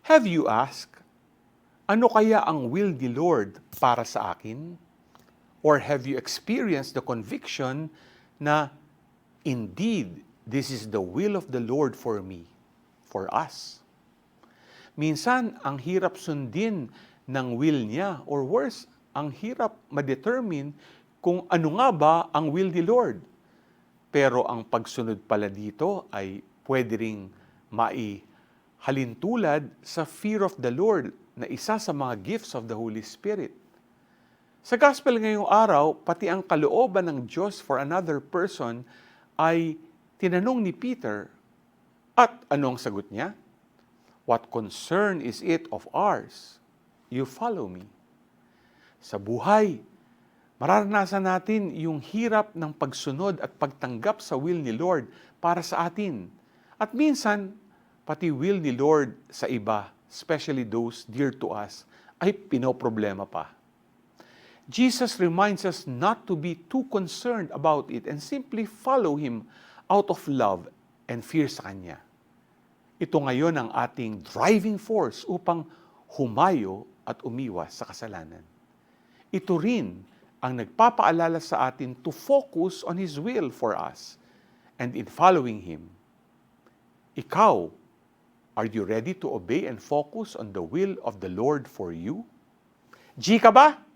Have you asked, ano kaya ang will ni Lord para sa akin? Or have you experienced the conviction na indeed, this is the will of the Lord for me, for us? Minsan, ang hirap sundin ng will niya, or worse, ang hirap ma-determine kung ano nga ba ang will ni Lord. Pero ang pagsunod pala dito ay pwede ring maihalintulad sa fear of the Lord na isa sa mga gifts of the Holy Spirit. Sa gospel ngayong araw, pati ang kalooban ng Diyos for another person ay tinanong ni Peter, at ano ang sagot niya? What concern is it of ours? You follow me. Sa buhay, mararanasan natin yung hirap ng pagsunod at pagtanggap sa will ni Lord para sa atin. At minsan, pati will ni Lord sa iba, especially those dear to us, ay pinoproblema pa. Jesus reminds us not to be too concerned about it and simply follow Him out of love and fear sa Kanya. Ito ngayon ang ating driving force upang humayo at umiwas sa kasalanan. Ito rin ang nagpapaalala sa atin to focus on His will for us. And in following Him, ikaw, are you ready to obey and focus on the will of the Lord for you? G ka ba?